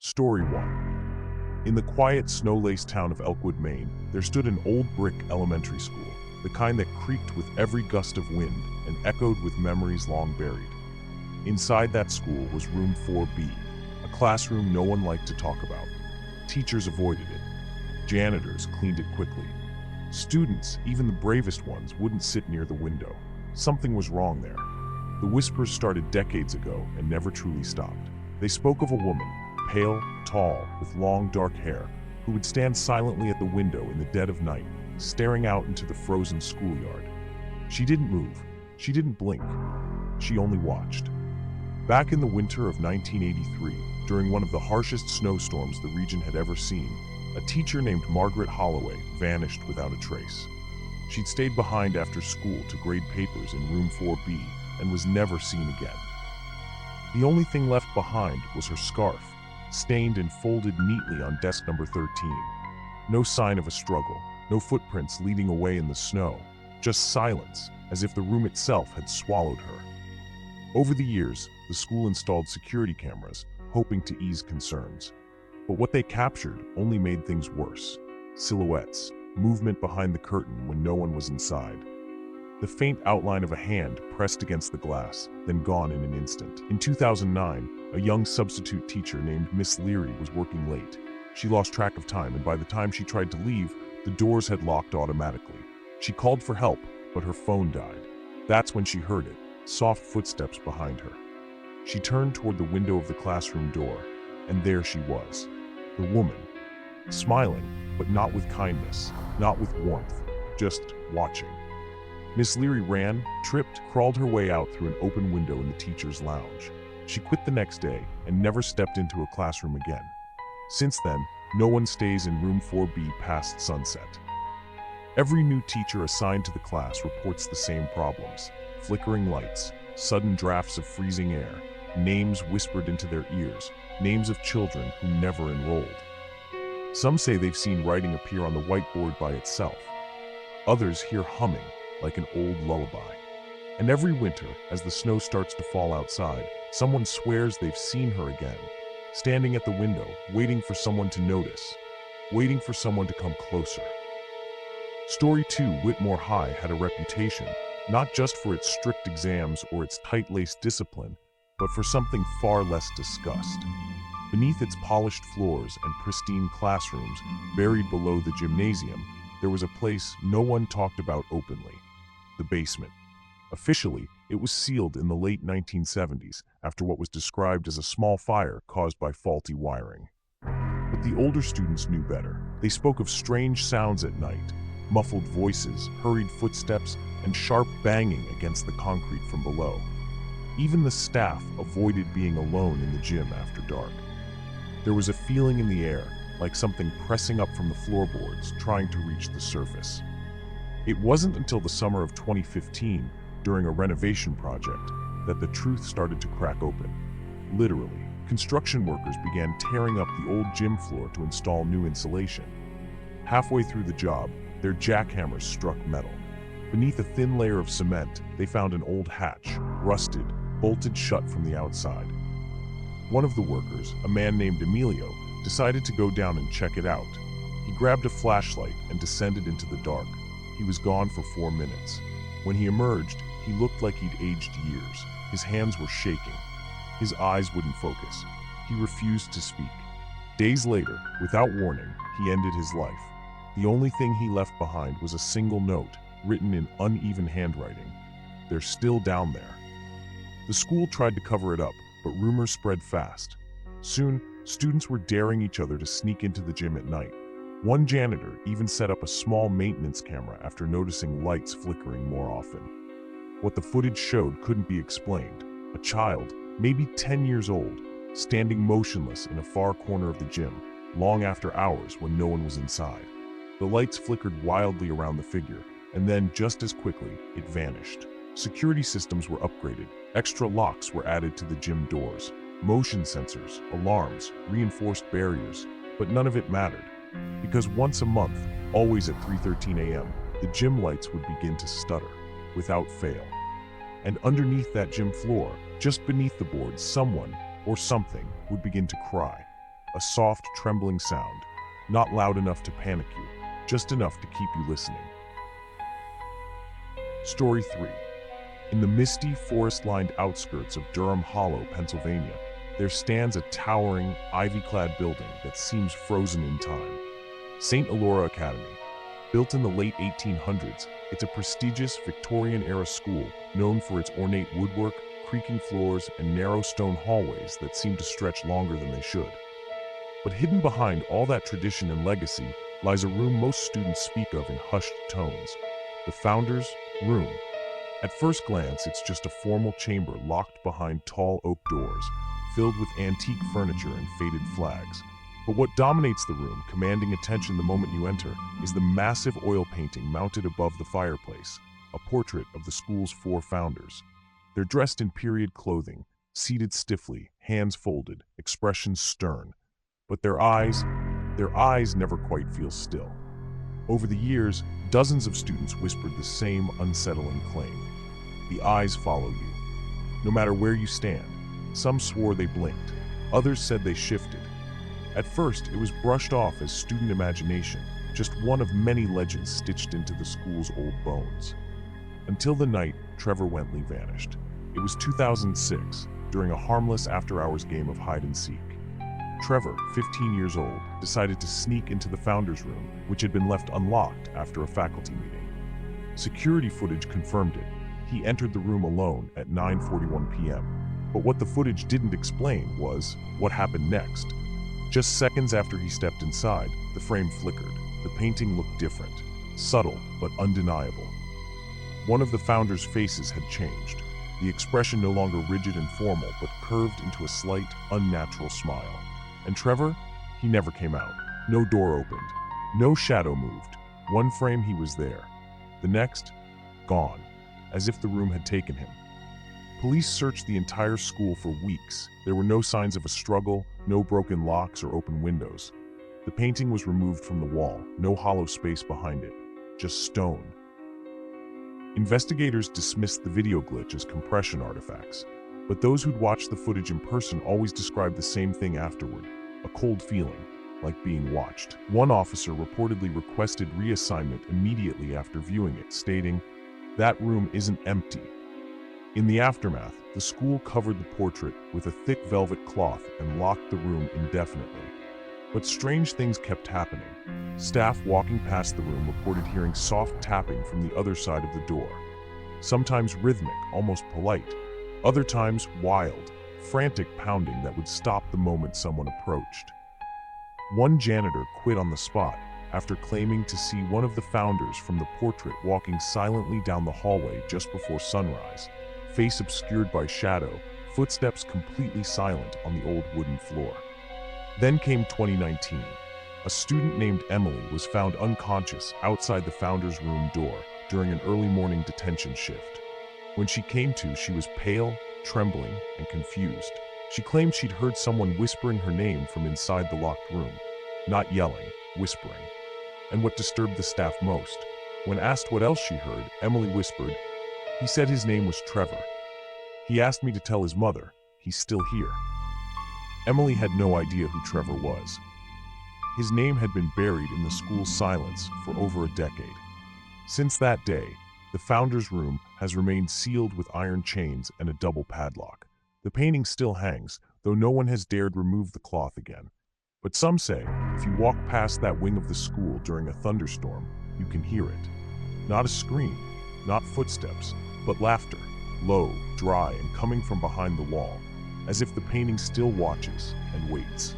Story 1. In the quiet, snow-laced town of Elkwood, Maine, there stood an old brick elementary school, the kind that creaked with every gust of wind and echoed with memories long buried. Inside that school was room 4B, a classroom no one liked to talk about. Teachers avoided it. Janitors cleaned it quickly. Students, even the bravest ones, wouldn't sit near the window. Something was wrong there. The whispers started decades ago and never truly stopped. They spoke of a woman, pale, tall, with long dark hair, who would stand silently at the window in the dead of night, staring out into the frozen schoolyard. She didn't move. She didn't blink. She only watched. Back in the winter of 1983, during one of the harshest snowstorms the region had ever seen, a teacher named Margaret Holloway vanished without a trace. She'd stayed behind after school to grade papers in room 4B and was never seen again. The only thing left behind was her scarf, stained and folded neatly on desk number 13. No sign of a struggle, no footprints leading away in the snow, just silence, as if the room itself had swallowed her. Over the years, the school installed security cameras, hoping to ease concerns. But what they captured only made things worse. Silhouettes, movement behind the curtain when no one was inside. The faint outline of a hand pressed against the glass, then gone in an instant. In 2009, a young substitute teacher named Miss Leary was working late. She lost track of time, and by the time she tried to leave, the doors had locked automatically. She called for help, but her phone died. That's when she heard it, soft footsteps behind her. She turned toward the window of the classroom door, and there she was, the woman, smiling, but not with kindness, not with warmth, just watching. Miss Leary ran, tripped, crawled her way out through an open window in the teacher's lounge. She quit the next day and never stepped into a classroom again. Since then, no one stays in room 4B past sunset. Every new teacher assigned to the class reports the same problems: flickering lights, sudden drafts of freezing air, names whispered into their ears, names of children who never enrolled. Some say they've seen writing appear on the whiteboard by itself. Others hear humming, like an old lullaby. And every winter, as the snow starts to fall outside, someone swears they've seen her again, standing at the window, waiting for someone to notice, waiting for someone to come closer. Story 2, Whitmore High had a reputation, not just for its strict exams or its tight-laced discipline, but for something far less discussed. Beneath its polished floors and pristine classrooms, buried below the gymnasium, there was a place no one talked about openly: the basement. Officially, it was sealed in the late 1970s after what was described as a small fire caused by faulty wiring. But the older students knew better. They spoke of strange sounds at night, muffled voices, hurried footsteps, and sharp banging against the concrete from below. Even the staff avoided being alone in the gym after dark. There was a feeling in the air, like something pressing up from the floorboards, trying to reach the surface. It wasn't until the summer of 2015, during a renovation project, that the truth started to crack open. Literally, construction workers began tearing up the old gym floor to install new insulation. Halfway through the job, their jackhammers struck metal. Beneath a thin layer of cement, they found an old hatch, rusted, bolted shut from the outside. One of the workers, a man named Emilio, decided to go down and check it out. He grabbed a flashlight and descended into the dark. He was gone for 4 minutes. When he emerged, he looked like he'd aged years. His hands were shaking. His eyes wouldn't focus. He refused to speak. Days later, without warning, he ended his life. The only thing he left behind was a single note, written in uneven handwriting: "They're still down there." The school tried to cover it up, but rumors spread fast. Soon, students were daring each other to sneak into the gym at night. One janitor even set up a small maintenance camera after noticing lights flickering more often. What the footage showed couldn't be explained. A child, maybe 10 years old, standing motionless in a far corner of the gym, long after hours when no one was inside. The lights flickered wildly around the figure, and then, just as quickly, it vanished. Security systems were upgraded. Extra locks were added to the gym doors. Motion sensors, alarms, reinforced barriers, but none of it mattered. Because once a month, always at 3:13 a.m., the gym lights would begin to stutter, without fail. And underneath that gym floor, just beneath the boards, someone, or something, would begin to cry. a soft, trembling sound, not loud enough to panic you, just enough to keep you listening. Story 3. In the misty, forest-lined outskirts of Durham Hollow, Pennsylvania, there stands a towering, ivy-clad building that seems frozen in time. St. Elora Academy. Built in the late 1800s, it's a prestigious Victorian-era school known for its ornate woodwork, creaking floors, and narrow stone hallways that seem to stretch longer than they should. But hidden behind all that tradition and legacy lies a room most students speak of in hushed tones: the Founders' Room. At first glance, it's just a formal chamber locked behind tall oak doors, filled with antique furniture and faded flags. But what dominates the room, commanding attention the moment you enter, is the massive oil painting mounted above the fireplace, a portrait of the school's 4 founders. They're dressed in period clothing, seated stiffly, hands folded, expressions stern. But their eyes never quite feel still. Over the years, dozens of students whispered the same unsettling claim. The eyes follow you, no matter where you stand. Some swore they blinked, others said they shifted. At first, it was brushed off as student imagination, just one of many legends stitched into the school's old bones. Until the night Trevor Wentley vanished. It was 2006, during a harmless after-hours game of hide-and-seek. Trevor, 15 years old, decided to sneak into the Founders' Room, which had been left unlocked after a faculty meeting. Security footage confirmed it. He entered the room alone at 9:41 p.m. But what the footage didn't explain was what happened next. Just seconds after he stepped inside, the frame flickered. The painting looked different, subtle but undeniable. One of the founders' faces had changed, the expression no longer rigid and formal, but curved into a slight, unnatural smile. And Trevor? He never came out. No door opened. No shadow moved. One frame he was there. The next, gone, as if the room had taken him. Police searched the entire school for weeks. There were no signs of a struggle, no broken locks or open windows. The painting was removed from the wall, no hollow space behind it, just stone. Investigators dismissed the video glitch as compression artifacts, but those who'd watched the footage in person always described the same thing afterward: a cold feeling, like being watched. One officer reportedly requested reassignment immediately after viewing it, stating, "That room isn't empty." In the aftermath, the school covered the portrait with a thick velvet cloth and locked the room indefinitely. But strange things kept happening. Staff walking past the room reported hearing soft tapping from the other side of the door. Sometimes rhythmic, almost polite. Other times wild, frantic pounding that would stop the moment someone approached. One janitor quit on the spot after claiming to see one of the founders from the portrait walking silently down the hallway just before sunrise, face obscured by shadow, footsteps completely silent on the old wooden floor. Then came 2019. A student named Emily was found unconscious outside the Founders' Room door during an early morning detention shift. When she came to, she was pale, trembling, and confused. She claimed she'd heard someone whispering her name from inside the locked room. Not yelling, whispering. And what disturbed the staff most, when asked what else she heard, Emily whispered, "He said his name was Trevor. He asked me to tell his mother. He's still here." Emily had no idea who Trevor was. His name had been buried in the school's silence for over a decade. Since that day, the Founders' Room has remained sealed with iron chains and a double padlock. The painting still hangs, though no one has dared remove the cloth again. But some say, if you walk past that wing of the school during a thunderstorm, you can hear it. Not a scream, not footsteps, but laughter, low, dry, and coming from behind the wall, as if the painting still watches and waits.